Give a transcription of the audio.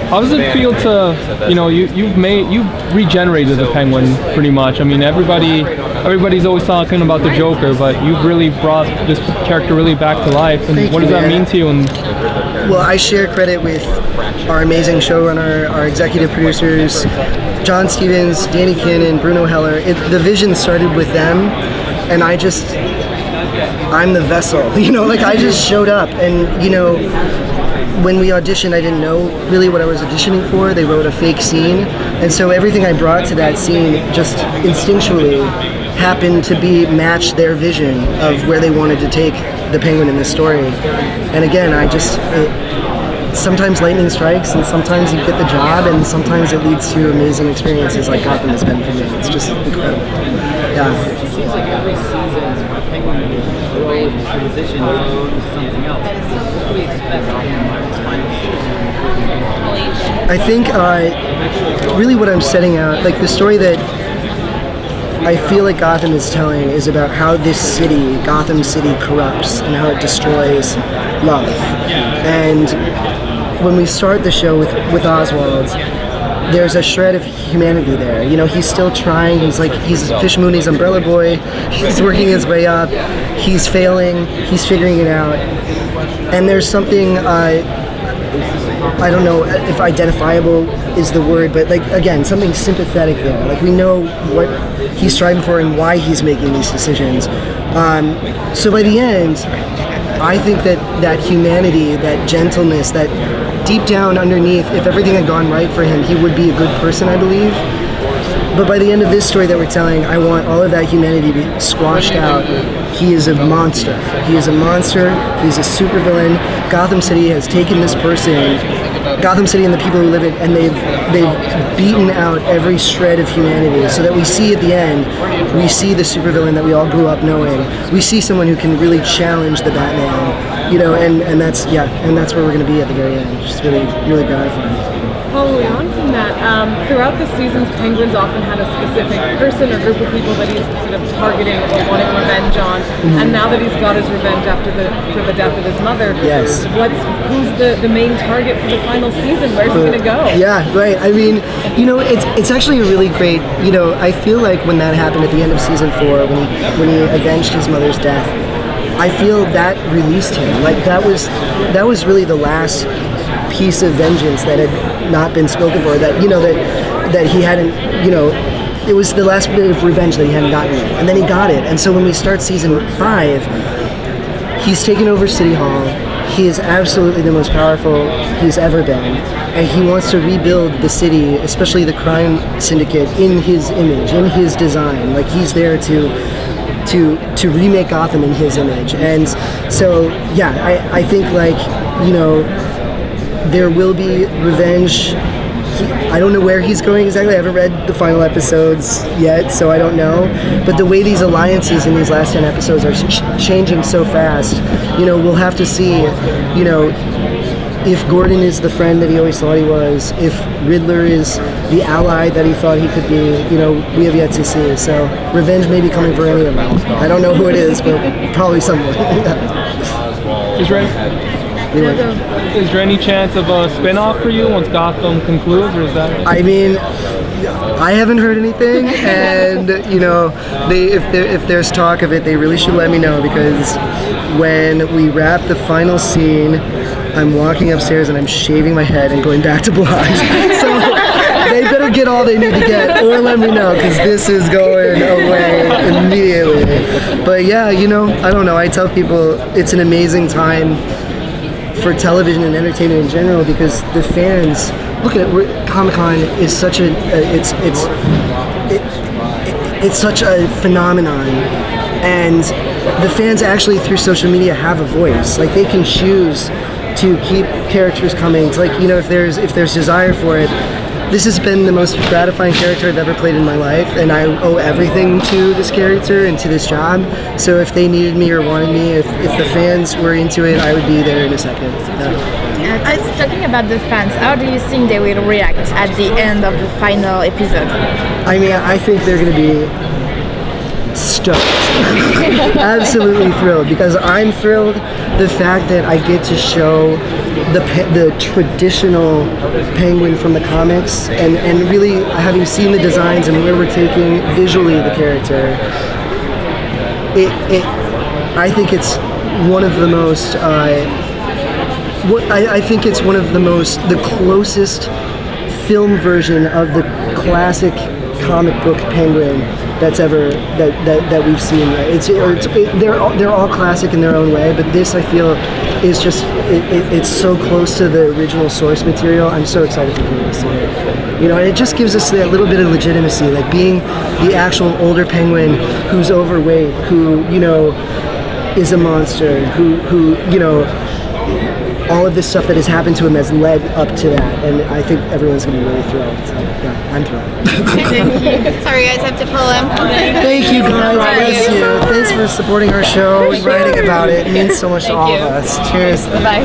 How does it feel to, you've regenerated the Penguin pretty much. I mean, everybody's always talking about the Joker, but you've really brought this character really back to life. And what does that mean to you? Well, I share credit with our amazing showrunner, our executive producers, John Stevens, Danny Cannon, Bruno Heller. The vision started with them, and I'm the vessel, I just showed up, and when we auditioned, I didn't know really what I was auditioning for. They wrote a fake scene, and so everything I brought to that scene just instinctually happened to match their vision of where they wanted to take the Penguin in this story. And again, sometimes lightning strikes, and sometimes you get the job, and sometimes it leads to amazing experiences like Gotham has been for me. It's just incredible. Yeah. It seems like every season, Penguin grows and transitions to something else. What do we expect from this final season? I think really what I'm setting out, like the story that I feel like Gotham is telling is about how this city, Gotham City, corrupts and how it destroys love. And when we start the show with Oswald, there's a shred of humanity there. He's still trying. He's Fish Mooney's umbrella boy. He's working his way up. He's failing. He's figuring it out. And there's something, I don't know if identifiable is the word, but again, something sympathetic there. We know what he's striving for and why he's making these decisions. So by the end, I think that humanity, that gentleness, that deep down underneath, if everything had gone right for him, he would be a good person, I believe. But by the end of this story that we're telling, I want all of that humanity to be squashed out. He is a monster. He is a monster. He's a supervillain. Gotham City has taken this person, Gotham City and the people who live it, and they've beaten out every shred of humanity, so that we see at the end, we see the supervillain that we all grew up knowing. We see someone who can really challenge the Batman, and that's where we're going to be at the very end. Just really, really gratifying. Following on from that, throughout the seasons, Penguin's often had a specific person or group of people that he's sort of targeting or wanting revenge on. Mm-hmm. And now that he's got his revenge for the death of his mother, yes. Who's the main target for the final season? Where's he going to go? Yeah, right. I mean, it's actually a really great. I feel like when that happened at the end of season 4, when he avenged his mother's death, I feel that released him. That was really the last piece of vengeance that had not been spoken for, that he hadn't, it was the last bit of revenge that he hadn't gotten yet, and then he got it. And so when we start season 5, he's taken over City Hall. He is absolutely the most powerful he's ever been, and he wants to rebuild the city, especially the crime syndicate, in his image, in his design. He's there to remake Gotham in his image. And so I think there will be revenge. I don't know where he's going exactly. I haven't read the final episodes yet, so I don't know. But the way these alliances in these last 10 episodes are changing so fast, we'll have to see, if Gordon is the friend that he always thought he was, if Riddler is the ally that he thought he could be, we have yet to see. So revenge may be coming for any of them. I don't know who it is, but probably someone. Is there any chance of a spinoff for you once Gotham concludes, or is that? I mean, I haven't heard anything, and if there's talk of it, they really should let me know, because when we wrap the final scene, I'm walking upstairs and I'm shaving my head and going back to blonde. So they better get all they need to get, or let me know, because this is going away immediately. But yeah, I don't know. I tell people it's an amazing time for television and entertainment in general, because the fans look at it. Comic-Con is such it's such a phenomenon, and the fans actually through social media have a voice. They can choose to keep characters coming. It's if there's desire for it. This has been the most gratifying character I've ever played in my life, and I owe everything to this character and to this job. So if they needed me or wanted me, if the fans were into it, I would be there in a second. Talking about the fans, how do you think they will react at the end of the final episode? I mean, I think they're going to be stoked. Absolutely thrilled, because I'm thrilled. The fact that I get to show the traditional Penguin from the comics, and really having seen the designs and where we're taking visually the character, I think it's one of the most. I think it's one of the closest film version of the classic comic book Penguin that's ever that we've seen. They're all classic in their own way, but this I feel is just it's so close to the original source material. I'm so excited for people to see it. You know, and it just gives us that little bit of legitimacy, like being the actual older Penguin who's overweight, who is a monster, who all of this stuff that has happened to him has led up to that, and I think everyone's going to be really thrilled. So, yeah, I'm thrilled. Sorry guys, I have to pull him. Thank you guys, bless you. Thanks for supporting our show and writing about it. It means so much to all of us. Cheers. Bye.